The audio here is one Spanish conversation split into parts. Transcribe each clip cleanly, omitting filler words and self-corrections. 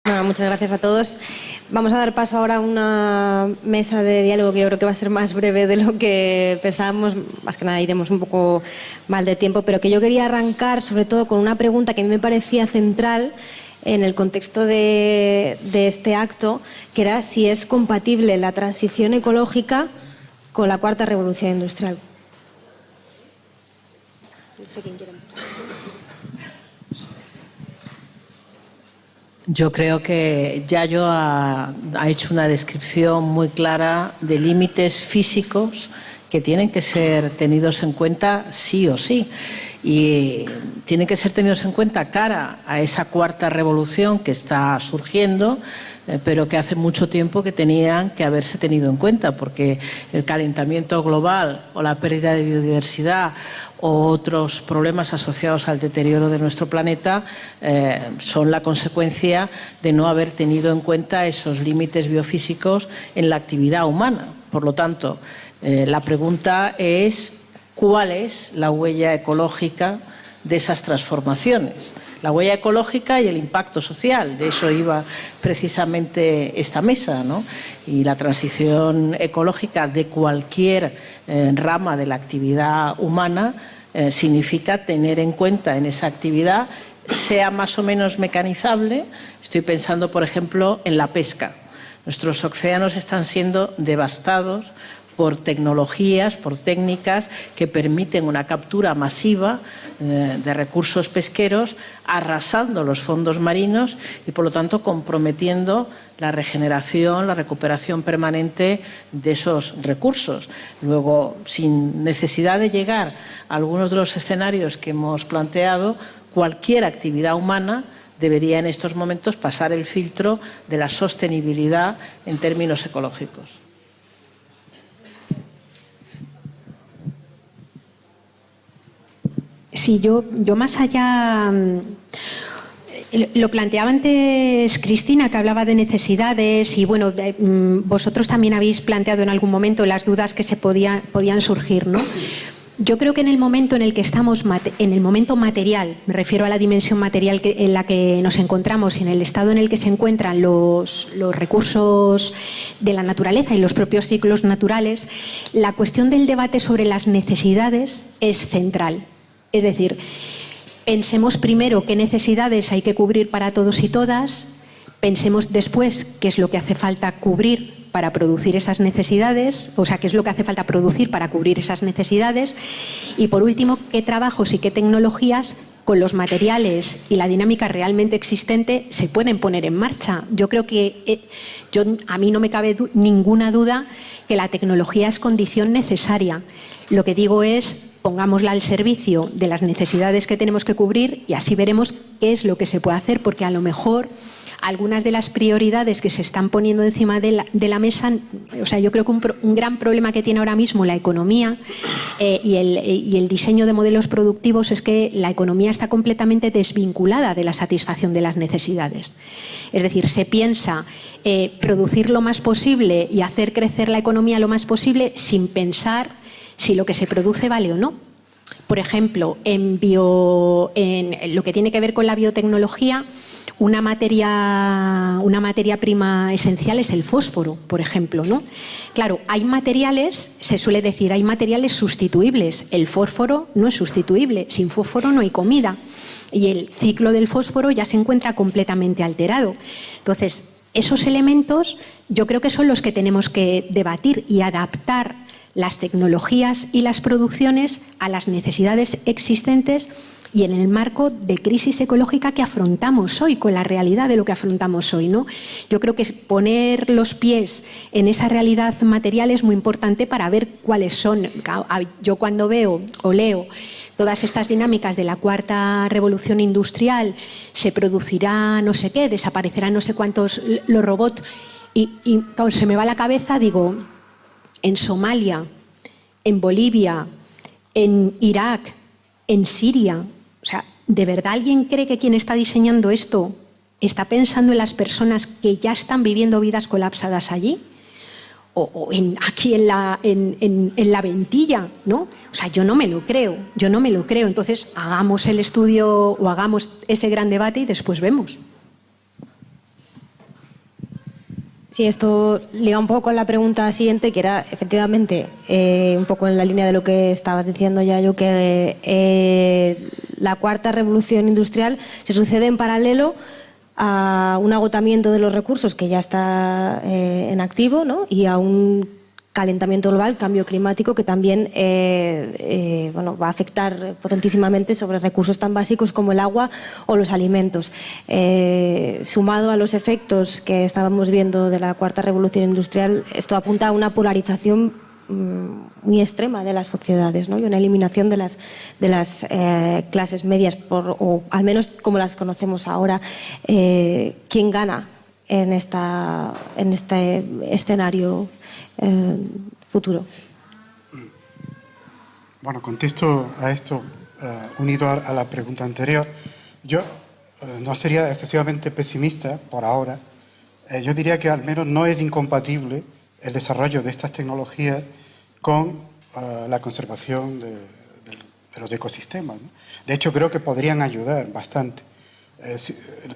Bueno, muchas gracias a todos. Vamos a dar paso ahora a una mesa de diálogo que yo creo que va a ser más breve de lo que pensábamos. Más que nada iremos un poco mal de tiempo, pero que yo quería arrancar sobre todo con una pregunta que a mí me parecía central en el contexto de este acto, que era si es compatible la transición ecológica con la cuarta revolución industrial. No sé quién quiere. Yo creo que Yayo ha hecho una descripción muy clara de límites físicos que tienen que ser tenidos en cuenta sí o sí. Y tienen que ser tenidos en cuenta cara a esa cuarta revolución que está surgiendo, pero que hace mucho tiempo que tenían que haberse tenido en cuenta, porque el calentamiento global o la pérdida de biodiversidad o otros problemas asociados al deterioro de nuestro planeta son la consecuencia de no haber tenido en cuenta esos límites biofísicos en la actividad humana. Por lo tanto, la pregunta es ¿cuál es la huella ecológica de esas transformaciones? La huella ecológica y el impacto social, de eso iba precisamente esta mesa, ¿no? Y la transición ecológica de cualquier rama de la actividad humana significa tener en cuenta en esa actividad, sea más o menos mecanizable. Estoy pensando, por ejemplo, en la pesca. Nuestros océanos están siendo devastados por tecnologías, por técnicas que permiten una captura masiva de recursos pesqueros, arrasando los fondos marinos y, por lo tanto, comprometiendo la regeneración, la recuperación permanente de esos recursos. Luego, sin necesidad de llegar a algunos de los escenarios que hemos planteado, cualquier actividad humana debería en estos momentos pasar el filtro de la sostenibilidad en términos ecológicos. Sí, yo más allá, lo planteaba antes Cristina, que hablaba de necesidades y bueno, vosotros también habéis planteado en algún momento las dudas que se podían surgir, ¿no? Yo creo que en el momento en el que estamos, en el momento material, me refiero a la dimensión material en la que nos encontramos y en el estado en el que se encuentran los recursos de la naturaleza y los propios ciclos naturales, la cuestión del debate sobre las necesidades es central. Es decir, pensemos primero qué necesidades hay que cubrir para todos y todas, pensemos después qué es lo que hace falta cubrir para producir esas necesidades, o sea, qué es lo que hace falta producir para cubrir esas necesidades y, por último, qué trabajos y qué tecnologías con los materiales y la dinámica realmente existente se pueden poner en marcha. Yo creo que a mí no me cabe ninguna duda que la tecnología es condición necesaria. Lo que digo es, pongámosla al servicio de las necesidades que tenemos que cubrir y así veremos qué es lo que se puede hacer, porque a lo mejor algunas de las prioridades que se están poniendo encima de la mesa, o sea, yo creo que un gran problema que tiene ahora mismo la economía y el diseño de modelos productivos es que la economía está completamente desvinculada de la satisfacción de las necesidades. Es decir, se piensa producir lo más posible y hacer crecer la economía lo más posible sin pensar si lo que se produce vale o no. Por ejemplo, en lo que tiene que ver con la biotecnología, una materia prima esencial es el fósforo, por ejemplo, ¿no? Claro, hay materiales, se suele decir, hay materiales sustituibles. El fósforo no es sustituible, sin fósforo no hay comida. Y el ciclo del fósforo ya se encuentra completamente alterado. Entonces, esos elementos yo creo que son los que tenemos que debatir y adaptar las tecnologías y las producciones a las necesidades existentes y en el marco de crisis ecológica que afrontamos hoy, con la realidad de lo que afrontamos hoy, ¿no? Yo creo que poner los pies en esa realidad material es muy importante para ver cuáles son. Yo cuando veo o leo todas estas dinámicas de la cuarta revolución industrial, se producirá no sé qué, desaparecerán no sé cuántos los robots y cuando se me va la cabeza digo, en Somalia, en Bolivia, en Irak, en Siria. O sea, ¿de verdad alguien cree que quien está diseñando esto está pensando en las personas que ya están viviendo vidas colapsadas allí? O aquí en la Ventilla, ¿no? O sea, yo no me lo creo. Entonces, hagamos el estudio o hagamos ese gran debate y después vemos. Sí, esto liga un poco con la pregunta siguiente, que era efectivamente un poco en la línea de lo que estabas diciendo, Yayo, que la cuarta revolución industrial se sucede en paralelo a un agotamiento de los recursos que ya está en activo, ¿no? Y a un calentamiento global, cambio climático, que también va a afectar potentísimamente sobre recursos tan básicos como el agua o los alimentos. Sumado a los efectos que estábamos viendo de la cuarta revolución industrial, esto apunta a una polarización muy extrema de las sociedades, ¿no? Y una eliminación de las clases medias, o al menos como las conocemos ahora. ¿Quién gana en este escenario futuro? Bueno, contesto a esto unido a la pregunta anterior. Yo no sería excesivamente pesimista por ahora. Yo diría que al menos no es incompatible el desarrollo de estas tecnologías con la conservación de los ecosistemas, ¿no? De hecho, creo que podrían ayudar bastante.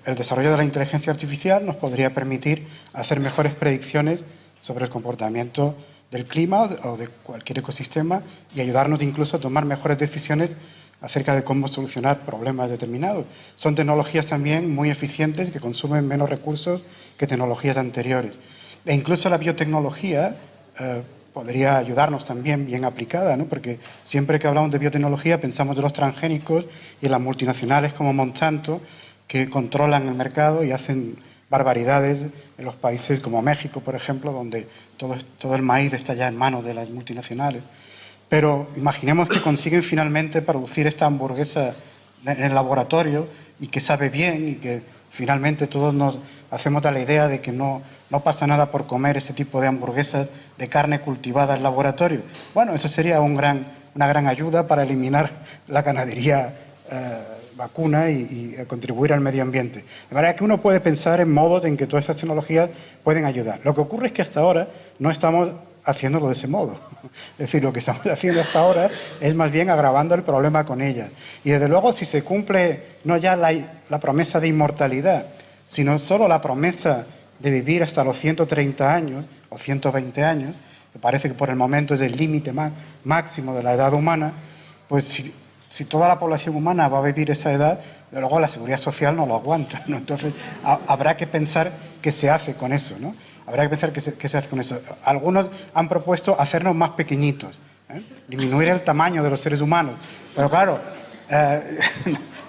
El desarrollo de la inteligencia artificial nos podría permitir hacer mejores predicciones sobre el comportamiento del clima o de cualquier ecosistema y ayudarnos incluso a tomar mejores decisiones acerca de cómo solucionar problemas determinados. Son tecnologías también muy eficientes que consumen menos recursos que tecnologías anteriores. E incluso la biotecnología podría ayudarnos también bien aplicada, ¿no? Porque siempre que hablamos de biotecnología pensamos de los transgénicos y las multinacionales como Monsanto, que controlan el mercado y hacen barbaridades en los países como México, por ejemplo, donde todo el maíz está ya en manos de las multinacionales. Pero imaginemos que consiguen finalmente producir esta hamburguesa en el laboratorio y que sabe bien y que finalmente todos nos hacemos la idea de que no pasa nada por comer ese tipo de hamburguesas de carne cultivada en laboratorio. Bueno, eso sería una gran ayuda para eliminar la ganadería vacuna y contribuir al medio ambiente. De manera que uno puede pensar en modos en que todas estas tecnologías pueden ayudar. Lo que ocurre es que hasta ahora no estamos haciéndolo de ese modo. Es decir, lo que estamos haciendo hasta ahora es más bien agravando el problema con ellas. Y desde luego, si se cumple no ya la promesa de inmortalidad, sino solo la promesa de vivir hasta los 130 años o 120 años, que parece que por el momento es el límite máximo de la edad humana, pues si toda la población humana va a vivir esa edad, de luego la seguridad social no lo aguanta, ¿no? Entonces habrá que pensar qué se hace con eso, ¿no? Habrá que pensar qué se hace con eso. Algunos han propuesto hacernos más pequeñitos, disminuir el tamaño de los seres humanos, pero claro,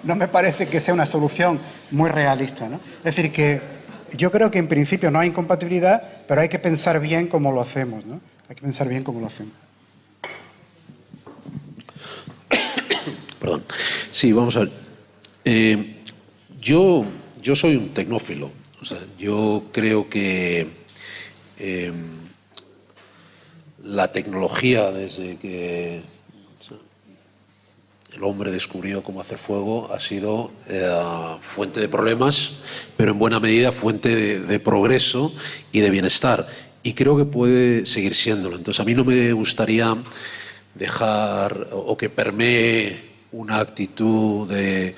no me parece que sea una solución muy realista, ¿no? Es decir, que yo creo que en principio no hay incompatibilidad, pero hay que pensar bien cómo lo hacemos, ¿no? Hay que pensar bien cómo lo hacemos. Perdón. Sí, vamos a ver. Yo soy un tecnófilo. O sea, yo creo que la tecnología, desde que el hombre descubrió cómo hacer fuego, ha sido fuente de problemas, pero en buena medida fuente de progreso y de bienestar. Y creo que puede seguir siéndolo. Entonces, a mí no me gustaría dejar o que permee una actitud de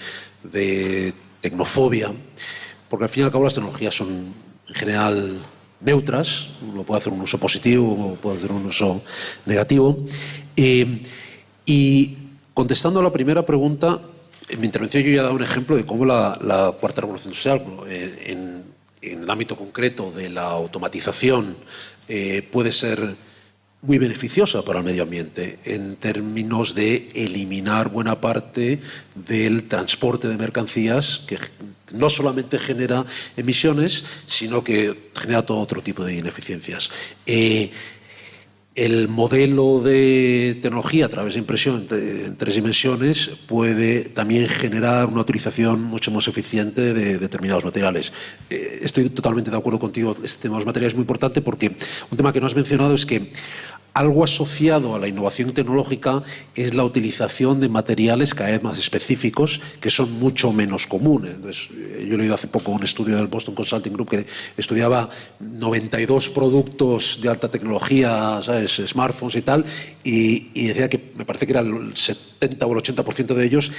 tecnofobia, porque al fin y al cabo las tecnologías son en general neutras, uno puede hacer un uso positivo o puede hacer un uso negativo. Y contestando a la primera pregunta, en mi intervención yo ya he dado un ejemplo de cómo la cuarta revolución industrial, en el ámbito concreto de la automatización, puede ser muy beneficiosa para el medio ambiente en términos de eliminar buena parte del transporte de mercancías, que no solamente genera emisiones, sino que genera todo otro tipo de ineficiencias. El modelo de tecnología a través de impresión en 3 dimensiones puede también generar una utilización mucho más eficiente de determinados materiales. Estoy totalmente de acuerdo contigo, este tema de los materiales es muy importante, porque un tema que no has mencionado es que algo asociado a la innovación tecnológica es la utilización de materiales cada vez más específicos, que son mucho menos comunes. Entonces, yo he leído hace poco un estudio del Boston Consulting Group que estudiaba 92 productos de alta tecnología, ¿sabes?, smartphones y tal, y decía que me parece que era el 70 o el 80% de ellos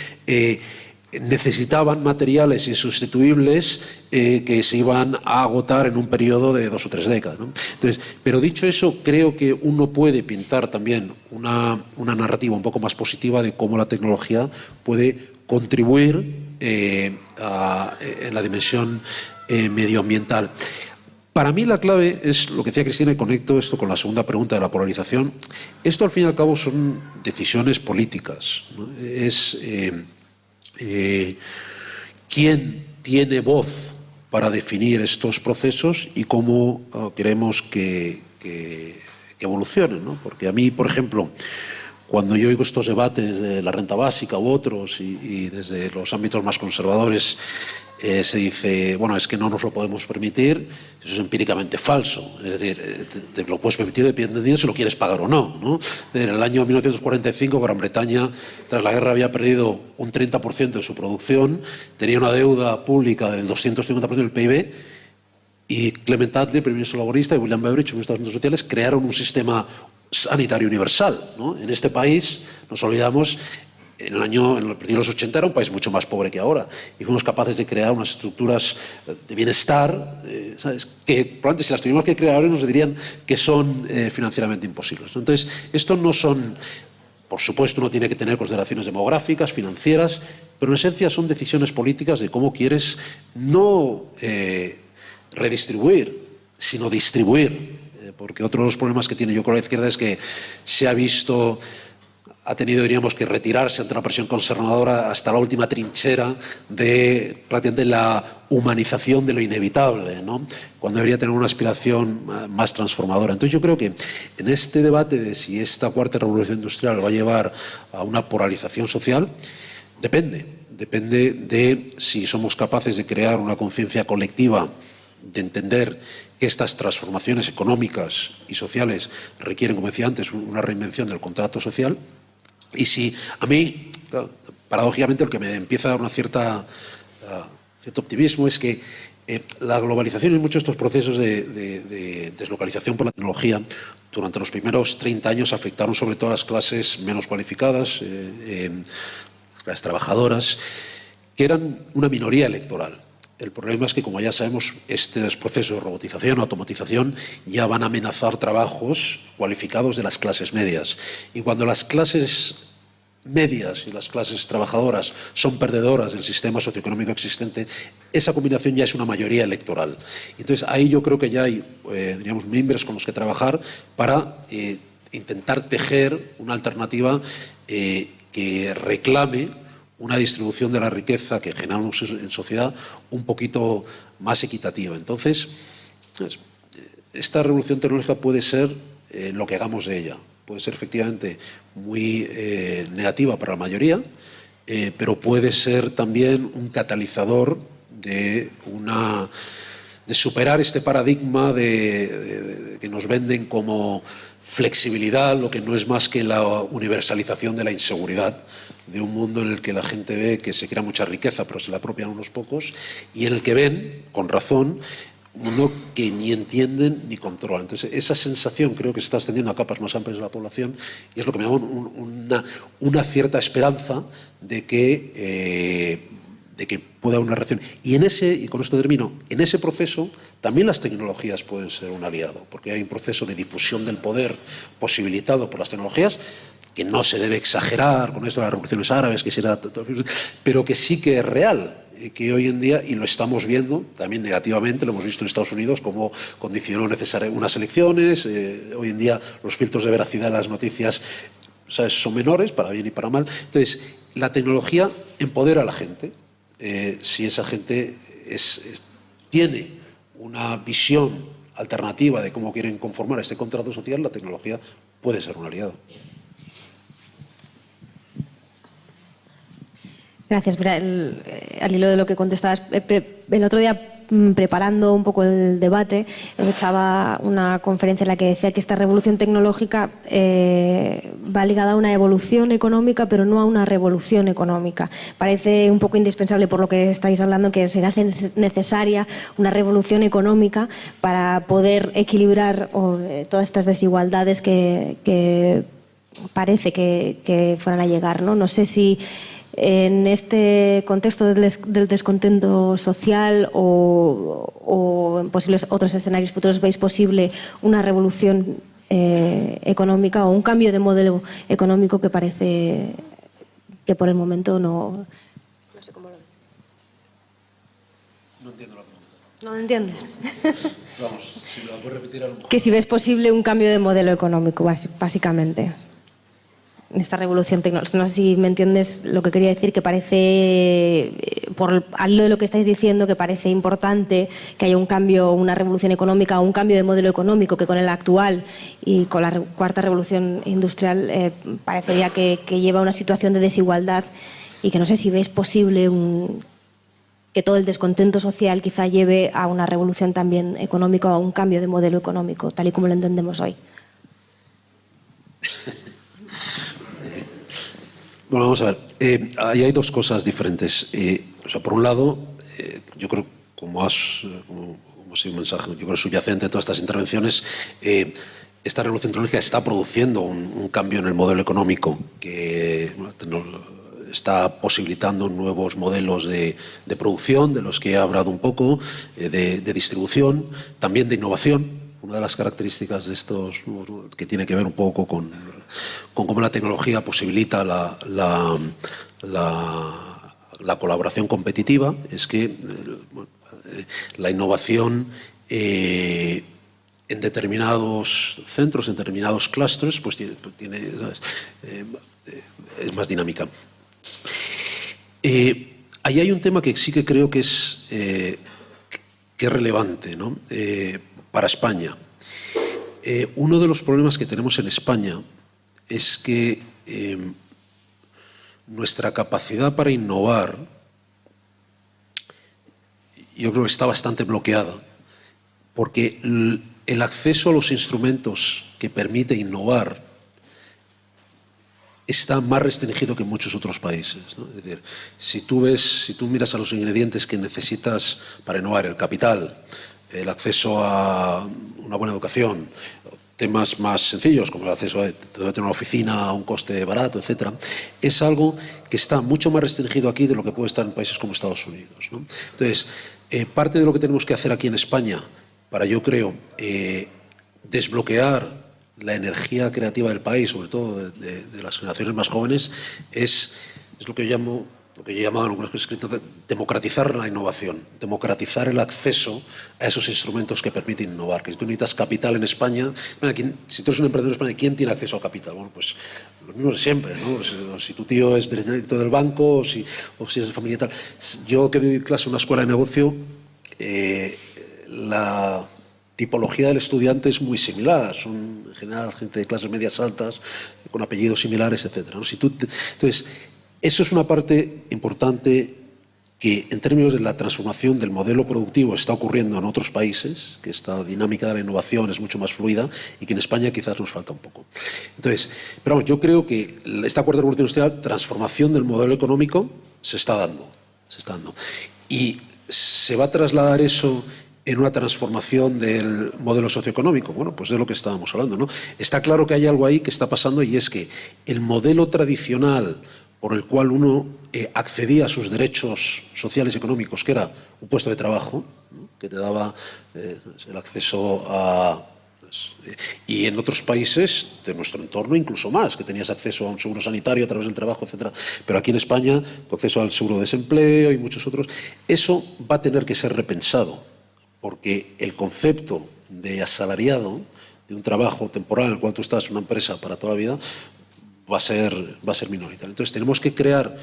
necesitaban materiales insustituibles que se iban a agotar en un periodo de 2 o 3 décadas, ¿no? Entonces, pero dicho eso, creo que uno puede pintar también una narrativa un poco más positiva de cómo la tecnología puede contribuir en la dimensión medioambiental. Para mí la clave es lo que decía Cristina, y conecto esto con la segunda pregunta de la polarización. Esto, al fin y al cabo, son decisiones políticas, ¿no? Es quién tiene voz para definir estos procesos y cómo queremos que evolucionen, ¿no? Porque a mí, por ejemplo, cuando yo oigo estos debates de la renta básica u otros y desde los ámbitos más conservadores se dice, bueno, es que no nos lo podemos permitir, eso es empíricamente falso. Es decir, te lo puedes permitir dependiendo si lo quieres pagar o no, ¿no? En el año 1945, Gran Bretaña, tras la guerra, había perdido un 30% de su producción, tenía una deuda pública del 250% del PIB, y Clement Attlee, primer ministro laborista, y William Beveridge, ministro de Asuntos Sociales, crearon un sistema sanitario universal, ¿no? En este país, nos olvidamos, en el principio de los 80 era un país mucho más pobre que ahora, y fuimos capaces de crear unas estructuras de bienestar, ¿sabes?, que probablemente si las tuviéramos que crear ahora nos dirían que son financieramente imposibles, ¿no? Entonces, esto no son, por supuesto, uno tiene que tener consideraciones demográficas, financieras, pero en esencia son decisiones políticas de cómo quieres no redistribuir, sino distribuir, porque otro de los problemas que tiene yo con la izquierda es que se ha visto, ha tenido, diríamos, que retirarse ante una presión conservadora hasta la última trinchera de prácticamente la humanización de lo inevitable, ¿no?, cuando debería tener una aspiración más transformadora. Entonces yo creo que en este debate de si esta cuarta revolución industrial va a llevar a una polarización social, depende de si somos capaces de crear una conciencia colectiva, de entender que estas transformaciones económicas y sociales requieren, como decía antes, una reinvención del contrato social. Y si a mí, paradójicamente, lo que me empieza a dar cierto optimismo es que la globalización y muchos de estos procesos de deslocalización por la tecnología durante los primeros 30 años afectaron sobre todo a las clases menos cualificadas, las trabajadoras, que eran una minoría electoral. El problema es que, como ya sabemos, estos procesos de robotización, automatización, ya van a amenazar trabajos cualificados de las clases medias. Y cuando las clases medias y las clases trabajadoras son perdedoras del sistema socioeconómico existente, esa combinación ya es una mayoría electoral. Entonces, ahí yo creo que ya hay, diríamos, mimbres con los que trabajar para intentar tejer una alternativa que reclame una distribución de la riqueza que generamos en sociedad un poquito más equitativa. Entonces, esta revolución tecnológica puede ser lo que hagamos de ella. Puede ser efectivamente muy negativa para la mayoría, pero puede ser también un catalizador de superar este paradigma que nos venden como flexibilidad, lo que no es más que la universalización de la inseguridad, de un mundo en el que la gente ve que se crea mucha riqueza pero se la apropian unos pocos, y en el que ven, con razón, uno que ni entienden ni controlan. Entonces, esa sensación creo que se está extendiendo a capas más amplias de la población, y es lo que me da una cierta esperanza de que pueda haber una reacción. Y con esto termino, en ese proceso también las tecnologías pueden ser un aliado, porque hay un proceso de difusión del poder posibilitado por las tecnologías, que no se debe exagerar con esto de las revoluciones árabes, pero que sí que es real, que hoy en día, y lo estamos viendo también negativamente, lo hemos visto en Estados Unidos, cómo condicionó unas elecciones. Hoy en día los filtros de veracidad de las noticias, ¿sabes?, son menores, para bien y para mal. Entonces, la tecnología empodera a la gente. Si esa gente tiene una visión alternativa de cómo quieren conformar este contrato social, la tecnología puede ser un aliado. Gracias. Mira, al hilo de lo que contestabas, el otro día, preparando un poco el debate, escuchaba una conferencia en la que decía que esta revolución tecnológica va ligada a una evolución económica, pero no a una revolución económica. Parece un poco indispensable, por lo que estáis hablando, que será necesaria una revolución económica para poder equilibrar todas estas desigualdades que parece que fueran a llegar, ¿no? No sé si En este contexto del descontento social o en posibles otros escenarios futuros, ¿veis posible una revolución económica o un cambio de modelo económico que parece que por el momento no sé cómo lo ves? No entiendo la pregunta. ¿No lo entiendes? Vamos, si me la puedes repetir a lo mejor. Que si ves posible un cambio de modelo económico, básicamente. En esta revolución tecnológica. No sé si me entiendes lo que quería decir, que parece, al hilo de lo que estáis diciendo, que parece importante que haya un cambio, una revolución económica o un cambio de modelo económico, que con el actual y con la cuarta revolución industrial parecería que lleva a una situación de desigualdad y que no sé si ves posible que todo el descontento social quizá lleve a una revolución también económica o a un cambio de modelo económico, tal y como lo entendemos hoy. Bueno, vamos a ver. Ahí hay dos cosas diferentes. Por un lado, yo creo, como ha sido un mensaje, yo creo subyacente a todas estas intervenciones, esta revolución tecnológica está produciendo un cambio en el modelo económico que está posibilitando nuevos modelos de producción, de los que he hablado un poco, de distribución, también de innovación. Una de las características de estos, que tiene que ver un poco con cómo la tecnología posibilita la colaboración competitiva, es que la innovación en determinados centros, en determinados clústeres, pues es más dinámica. Ahí hay un tema que sí que creo que es relevante, ¿no? Para España. Uno de los problemas que tenemos en España es que nuestra capacidad para innovar, yo creo que está bastante bloqueada, porque el acceso a los instrumentos que permite innovar está más restringido que en muchos otros países, ¿no? Es decir, si tú miras a los ingredientes que necesitas para innovar, el capital, el acceso a una buena educación, temas más sencillos como el acceso a tener una oficina a un coste barato, etcétera, es algo que está mucho más restringido aquí de lo que puede estar en países como Estados Unidos, ¿no? Entonces, parte de lo que tenemos que hacer aquí en España para, yo creo, desbloquear la energía creativa del país, sobre todo de las generaciones más jóvenes, es lo que yo llamo, lo que yo he llamado en algunas cosas escritas, democratizar la innovación, democratizar el acceso a esos instrumentos que permiten innovar. Que si tú necesitas capital en España, si tú eres un emprendedor en España, ¿quién tiene acceso a capital? Bueno, pues los mismos de siempre, ¿no? Si tu tío es director del banco o si es de familia tal. Yo que doy clase en una escuela de negocio, la tipología del estudiante es muy similar, son en general gente de clases medias altas, con apellidos similares, etc., ¿no? Entonces, eso es una parte importante que, en términos de la transformación del modelo productivo, está ocurriendo en otros países, que esta dinámica de la innovación es mucho más fluida y que en España quizás nos falta un poco. Entonces, pero vamos, yo creo que esta cuarta revolución industrial, transformación del modelo económico, se está dando. Y se va a trasladar eso en una transformación del modelo socioeconómico. Bueno, pues de lo que estábamos hablando, ¿no? Está claro que hay algo ahí que está pasando, y es que el modelo tradicional por el cual uno accedía a sus derechos sociales y económicos, que era un puesto de trabajo, ¿no?, que te daba el acceso a... y en otros países de nuestro entorno incluso más, que tenías acceso a un seguro sanitario a través del trabajo, etcétera. Pero aquí en España, tu acceso al seguro de desempleo y muchos otros, eso va a tener que ser repensado, porque el concepto de asalariado, de un trabajo temporal en el cual tú estás en una empresa para toda la vida, va a ser minoritario. Entonces tenemos que crear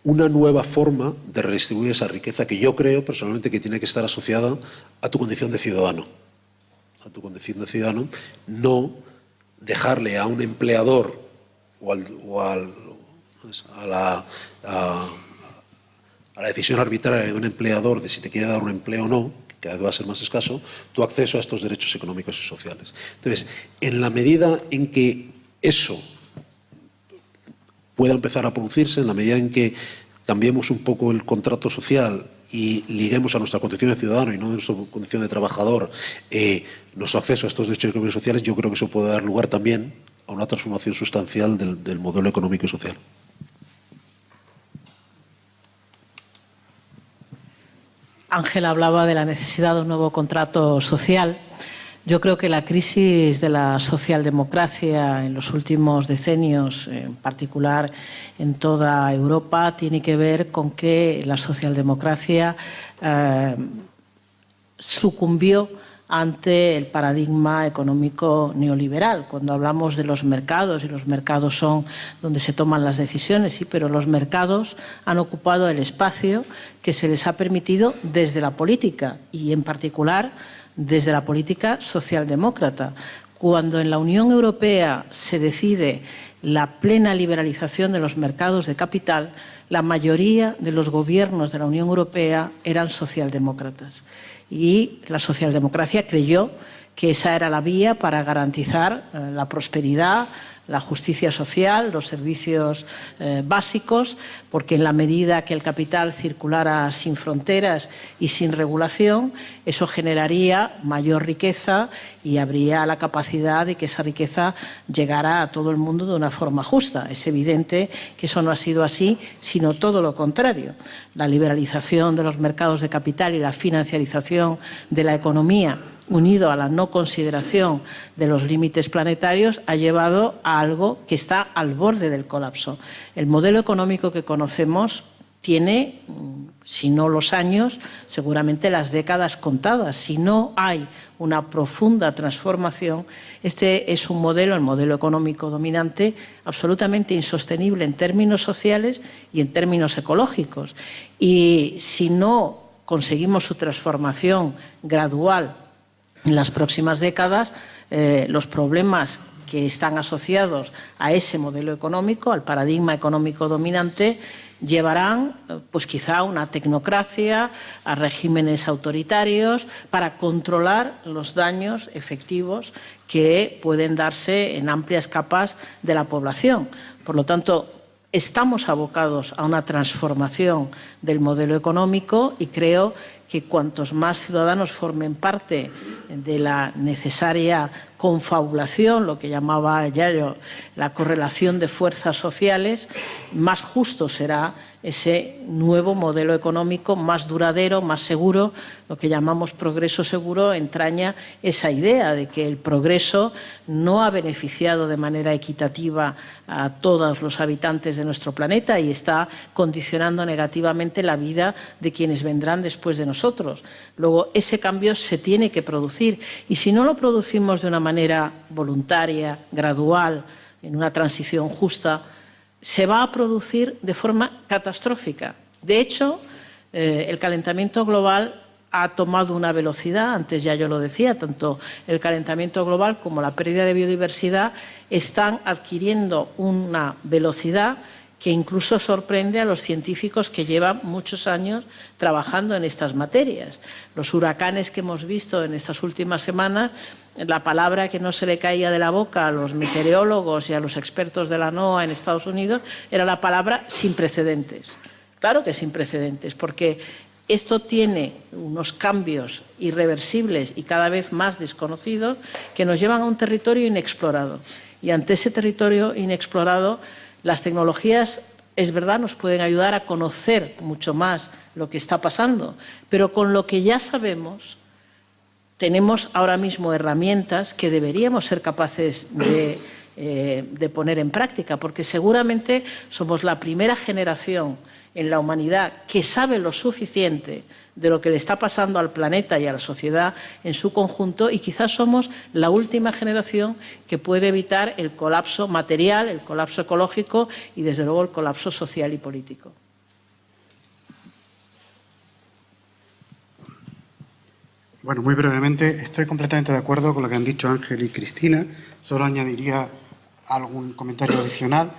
una nueva forma de redistribuir esa riqueza, que yo creo personalmente que tiene que estar asociada a tu condición de ciudadano. A tu condición de ciudadano, no dejarle a un empleador a la decisión arbitraria de un empleador de si te quiere dar un empleo o no, que cada vez va a ser más escaso, tu acceso a estos derechos económicos y sociales. Entonces, en la medida en que eso pueda empezar a producirse, en la medida en que cambiemos un poco el contrato social y liguemos a nuestra condición de ciudadano y no a nuestra condición de trabajador nuestro acceso a estos derechos económicos y sociales, yo creo que eso puede dar lugar también a una transformación sustancial del modelo económico y social. Ángel hablaba de la necesidad de un nuevo contrato social. Yo creo que la crisis de la socialdemocracia en los últimos decenios, en particular en toda Europa, tiene que ver con que la socialdemocracia sucumbió ante el paradigma económico neoliberal. Cuando hablamos de los mercados, y los mercados son donde se toman las decisiones, sí, pero los mercados han ocupado el espacio que se les ha permitido desde la política y, en particular, desde la política socialdemócrata. Cuando en la Unión Europea se decide la plena liberalización de los mercados de capital, la mayoría de los gobiernos de la Unión Europea eran socialdemócratas. Y la socialdemocracia creyó que esa era la vía para garantizar la prosperidad, la justicia social, los servicios básicos, porque en la medida que el capital circulara sin fronteras y sin regulación, eso generaría mayor riqueza y habría la capacidad de que esa riqueza llegara a todo el mundo de una forma justa. Es evidente que eso no ha sido así, sino todo lo contrario. La liberalización de los mercados de capital y la financiarización de la economía, unido a la no consideración de los límites planetarios, ha llevado a algo que está al borde del colapso. El modelo económico que conocemos tiene, si no los años, seguramente las décadas contadas. Si no hay una profunda transformación, este es un modelo, el modelo económico dominante, absolutamente insostenible en términos sociales y en términos ecológicos. Y si no conseguimos su transformación gradual en las próximas décadas, los problemas que están asociados a ese modelo económico, al paradigma económico dominante, llevarán pues quizá a una tecnocracia, a regímenes autoritarios, para controlar los daños efectivos que pueden darse en amplias capas de la población. Por lo tanto, estamos abocados a una transformación del modelo económico y creo que cuantos más ciudadanos formen parte de la necesaria confabulación, lo que llamaba Yayo la correlación de fuerzas sociales, más justo será ese nuevo modelo económico, más duradero, más seguro. Lo que llamamos progreso seguro entraña esa idea de que el progreso no ha beneficiado de manera equitativa a todos los habitantes de nuestro planeta y está condicionando negativamente la vida de quienes vendrán después de nosotros. Luego, ese cambio se tiene que producir y si no lo producimos de una manera voluntaria, gradual, en una transición justa, se va a producir de forma catastrófica. De hecho, el calentamiento global ha tomado una velocidad, antes ya yo lo decía, tanto el calentamiento global como la pérdida de biodiversidad están adquiriendo una velocidad que incluso sorprende a los científicos que llevan muchos años trabajando en estas materias. Los huracanes que hemos visto en estas últimas semanas, la palabra que no se le caía de la boca a los meteorólogos y a los expertos de la NOAA en Estados Unidos era la palabra sin precedentes. Claro que sin precedentes, porque esto tiene unos cambios irreversibles y cada vez más desconocidos que nos llevan a un territorio inexplorado. Y ante ese territorio inexplorado, las tecnologías, es verdad, nos pueden ayudar a conocer mucho más lo que está pasando, pero con lo que ya sabemos, tenemos ahora mismo herramientas que deberíamos ser capaces de poner en práctica, porque seguramente somos la primera generación en la humanidad que sabe lo suficiente de lo que le está pasando al planeta y a la sociedad en su conjunto y quizás somos la última generación que puede evitar el colapso material, el colapso ecológico y desde luego el colapso social y político. Bueno, muy brevemente, estoy completamente de acuerdo con lo que han dicho Ángel y Cristina. Solo añadiría algún comentario adicional.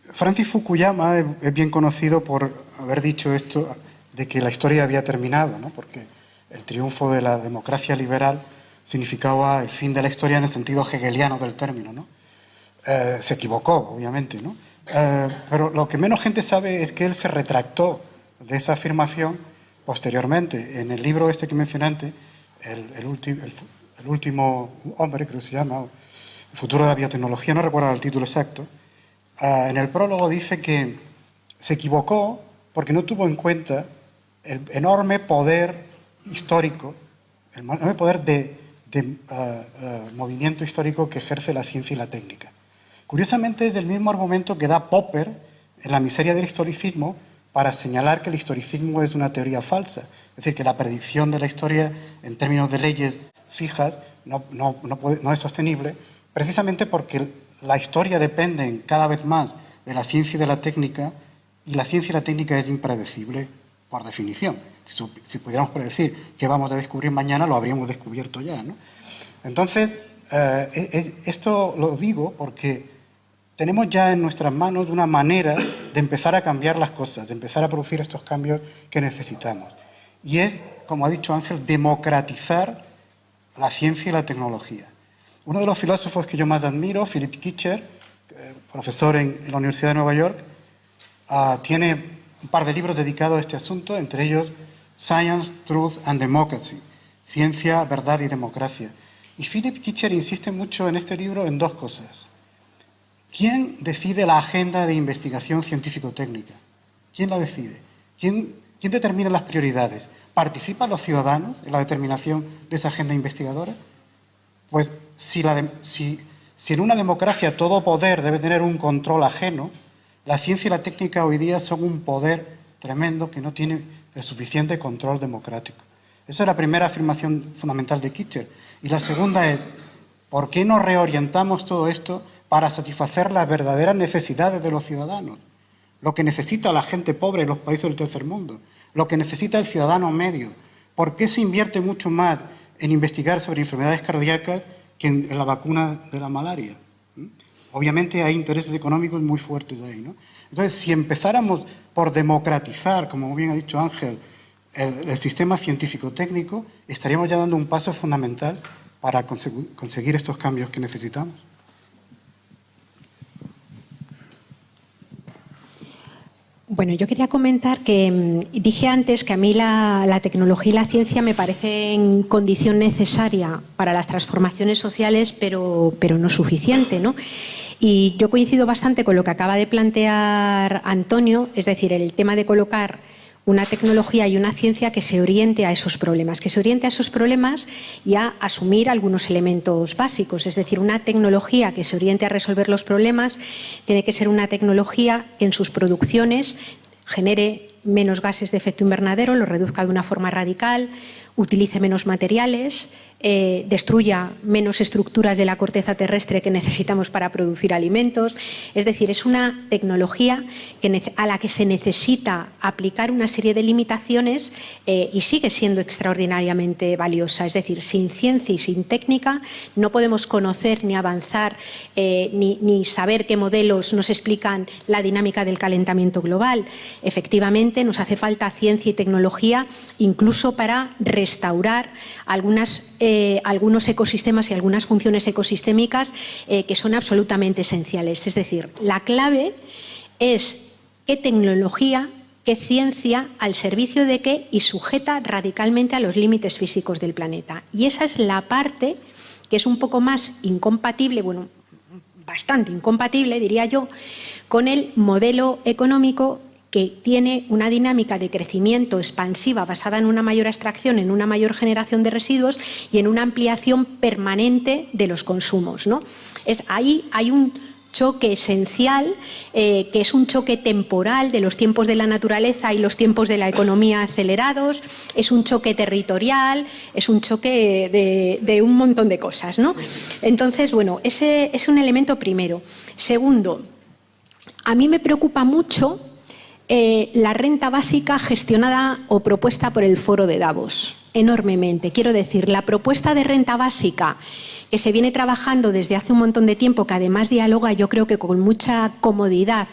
Francis Fukuyama es bien conocido por haber dicho esto de que la historia había terminado, ¿no? Porque el triunfo de la democracia liberal significaba el fin de la historia en el sentido hegeliano del término, ¿no? Se equivocó, obviamente, ¿no? Pero lo que menos gente sabe es que él se retractó de esa afirmación posteriormente. En el libro este que mencioné antes, el último hombre, creo que se llama, El futuro de la biotecnología, no recuerdo el título exacto, en el prólogo dice que se equivocó porque no tuvo en cuenta el enorme poder histórico, el enorme poder de movimiento histórico que ejerce la ciencia y la técnica. Curiosamente, es el mismo argumento que da Popper en La miseria del historicismo para señalar que el historicismo es una teoría falsa. Es decir, que la predicción de la historia en términos de leyes fijas no es sostenible, precisamente porque la historia depende cada vez más de la ciencia y de la técnica, y la ciencia y la técnica es impredecible por definición. Si pudiéramos predecir qué vamos a descubrir mañana, lo habríamos descubierto ya, ¿no? Entonces, esto lo digo porque tenemos ya en nuestras manos una manera de empezar a cambiar las cosas, de empezar a producir estos cambios que necesitamos. Y es, como ha dicho Ángel, democratizar la ciencia y la tecnología. Uno de los filósofos que yo más admiro, Philip Kitcher, profesor en la Universidad de Nueva York, tiene un par de libros dedicados a este asunto, entre ellos Science, Truth and Democracy, Ciencia, Verdad y Democracia. Y Philip Kitcher insiste mucho en este libro en dos cosas. ¿Quién decide la agenda de investigación científico-técnica? ¿Quién la decide? ¿Quién determina las prioridades? ¿Participan los ciudadanos en la determinación de esa agenda investigadora? Pues si en una democracia todo poder debe tener un control ajeno, la ciencia y la técnica hoy día son un poder tremendo que no tiene el suficiente control democrático. Esa es la primera afirmación fundamental de Kitcher. Y la segunda es, ¿por qué no reorientamos todo esto para satisfacer las verdaderas necesidades de los ciudadanos? Lo que necesita la gente pobre en los países del tercer mundo, lo que necesita el ciudadano medio. ¿Por qué se invierte mucho más en investigar sobre enfermedades cardíacas que en la vacuna de la malaria? Obviamente hay intereses económicos muy fuertes ahí, ¿no? Entonces, si empezáramos por democratizar, como bien ha dicho Ángel, el sistema científico-técnico, estaríamos ya dando un paso fundamental para conseguir estos cambios que necesitamos. Bueno, yo quería comentar que dije antes que a mí la tecnología y la ciencia me parecen condición necesaria para las transformaciones sociales, pero no suficiente, ¿no? Y yo coincido bastante con lo que acaba de plantear Antonio, es decir, el tema de colocar una tecnología y una ciencia que se oriente a esos problemas, y a asumir algunos elementos básicos. Es decir, una tecnología que se oriente a resolver los problemas tiene que ser una tecnología que en sus producciones genere menos gases de efecto invernadero, lo reduzca de una forma radical, utilice menos materiales, destruya menos estructuras de la corteza terrestre que necesitamos para producir alimentos. Es decir, es una tecnología a la que se necesita aplicar una serie de limitaciones y sigue siendo extraordinariamente valiosa. Es decir, sin ciencia y sin técnica no podemos conocer ni avanzar ni saber qué modelos nos explican la dinámica del calentamiento global. Efectivamente, nos hace falta ciencia y tecnología incluso para restaurar algunos ecosistemas y algunas funciones ecosistémicas que son absolutamente esenciales. Es decir, la clave es qué tecnología, qué ciencia, al servicio de qué y sujeta radicalmente a los límites físicos del planeta. Y esa es la parte que es un poco más incompatible, bueno, bastante incompatible, diría yo, con el modelo económico que tiene una dinámica de crecimiento expansiva basada en una mayor extracción, en una mayor generación de residuos y en una ampliación permanente de los consumos, ¿no? Ahí hay un choque esencial, que es un choque temporal de los tiempos de la naturaleza y los tiempos de la economía acelerados, es un choque territorial, es un choque de un montón de cosas, ¿no? Entonces, bueno, ese es un elemento primero. Segundo, a mí me preocupa mucho la renta básica gestionada o propuesta por el Foro de Davos, enormemente. Quiero decir, la propuesta de renta básica que se viene trabajando desde hace un montón de tiempo, que además dialoga, yo creo que con mucha comodidad,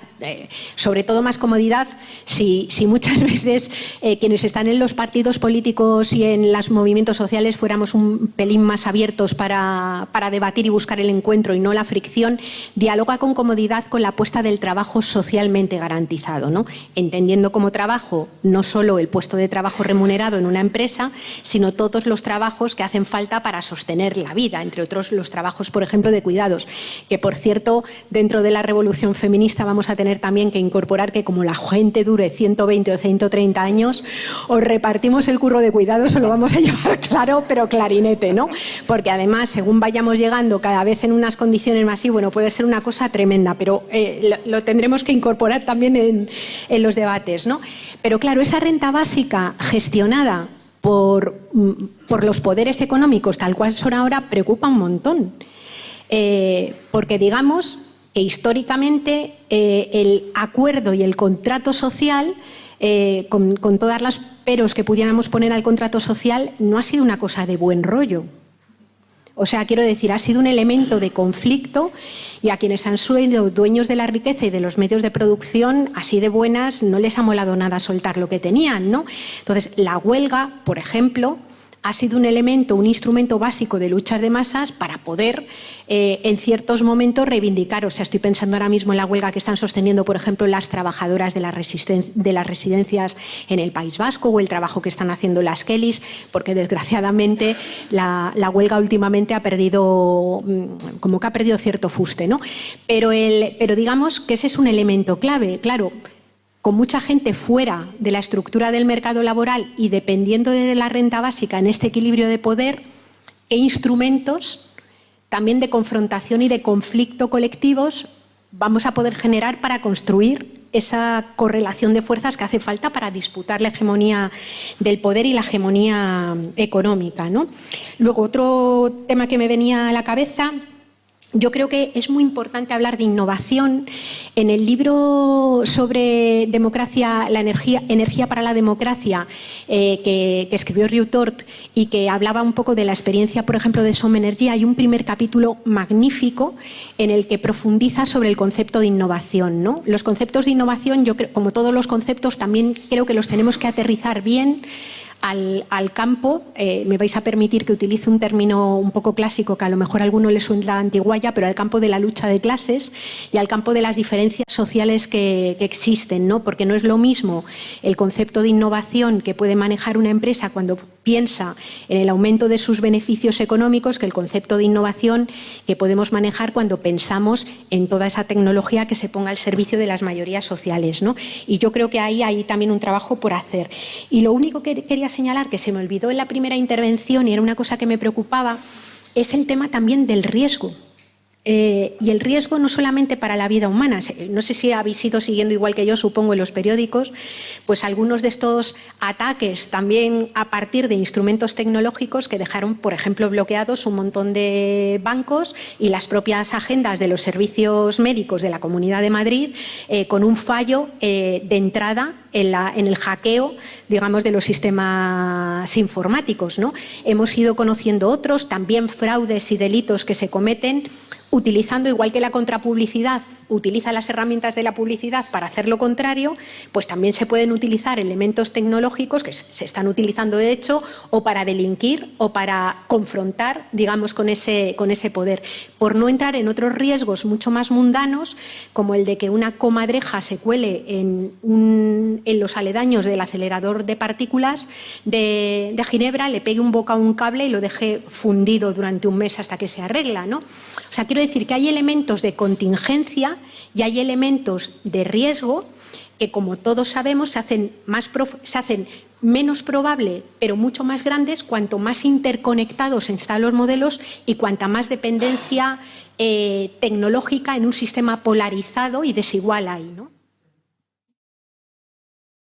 sobre todo más comodidad si muchas veces quienes están en los partidos políticos y en los movimientos sociales fuéramos un pelín más abiertos para debatir y buscar el encuentro y no la fricción, dialoga con comodidad con la apuesta del trabajo socialmente garantizado, ¿no? Entendiendo como trabajo no solo el puesto de trabajo remunerado en una empresa, sino todos los trabajos que hacen falta para sostener la vida, entre otros los trabajos, por ejemplo, de cuidados, que por cierto, dentro de la revolución feminista vamos a tener también que incorporar que como la gente dure 120 o 130 años, os repartimos el curro de cuidados o lo vamos a llevar claro, pero clarinete, ¿no? Porque además, según vayamos llegando cada vez en unas condiciones más así, bueno, puede ser una cosa tremenda, pero lo tendremos que incorporar también en los debates, ¿no? Pero claro, esa renta básica gestionada por los poderes económicos, tal cual son ahora, preocupa un montón. Porque digamos que históricamente el acuerdo y el contrato social, con todas las peros que pudiéramos poner al contrato social, no ha sido una cosa de buen rollo. O sea, quiero decir, ha sido un elemento de conflicto y a quienes han sido dueños de la riqueza y de los medios de producción, así de buenas, no les ha molado nada soltar lo que tenían, ¿no? Entonces, la huelga, por ejemplo, ha sido un elemento, un instrumento básico de luchas de masas para poder, en ciertos momentos, reivindicar. O sea, estoy pensando ahora mismo en la huelga que están sosteniendo, por ejemplo, las trabajadoras de las residencias en el País Vasco o el trabajo que están haciendo las Kellys, porque desgraciadamente la huelga últimamente ha perdido, como que ha perdido cierto fuste, ¿no? Pero digamos que ese es un elemento clave, claro. Con mucha gente fuera de la estructura del mercado laboral y dependiendo de la renta básica en este equilibrio de poder, ¿qué instrumentos también de confrontación y de conflicto colectivos vamos a poder generar para construir esa correlación de fuerzas que hace falta para disputar la hegemonía del poder y la hegemonía económica, ¿no? Luego, otro tema que me venía a la cabeza. Yo creo que es muy importante hablar de innovación. En el libro sobre democracia, la energía para la democracia, que escribió Riu Tort y que hablaba un poco de la experiencia, por ejemplo, de Som Energy, hay un primer capítulo magnífico en el que profundiza sobre el concepto de innovación, ¿no? Los conceptos de innovación, yo creo, como todos los conceptos, también creo que los tenemos que aterrizar bien al campo. Me vais a permitir que utilice un término un poco clásico que a lo mejor a alguno le suena antiguaya, pero al campo de la lucha de clases y al campo de las diferencias sociales que existen, ¿no? Porque no es lo mismo el concepto de innovación que puede manejar una empresa cuando piensa en el aumento de sus beneficios económicos que el concepto de innovación que podemos manejar cuando pensamos en toda esa tecnología que se ponga al servicio de las mayorías sociales, ¿no? Y yo creo que ahí hay también un trabajo por hacer. Y lo único que quería señalar, que se me olvidó en la primera intervención y era una cosa que me preocupaba, es el tema también del riesgo. Y el riesgo no solamente para la vida humana. No sé si habéis ido siguiendo igual que yo, supongo, en los periódicos, pues algunos de estos ataques también a partir de instrumentos tecnológicos que dejaron, por ejemplo, bloqueados un montón de bancos y las propias agendas de los servicios médicos de la Comunidad de Madrid, con un fallo de entrada en el hackeo, digamos, de los sistemas informáticos, ¿no? Hemos ido conociendo otros, también fraudes y delitos que se cometen utilizando, igual que la contrapublicidad utiliza las herramientas de la publicidad para hacer lo contrario, pues también se pueden utilizar elementos tecnológicos que se están utilizando de hecho o para delinquir o para confrontar, digamos, con ese poder. Por no entrar en otros riesgos mucho más mundanos, como el de que una comadreja se cuele en los aledaños del acelerador de partículas de Ginebra, le pegue un boca a un cable y lo deje fundido durante un mes hasta que se arregla, ¿no? O sea, quiero decir que hay elementos de contingencia y hay elementos de riesgo que, como todos sabemos, se hacen menos probable, pero mucho más grandes, cuanto más interconectados están los modelos y cuanta más dependencia tecnológica en un sistema polarizado y desigual hay, ¿no?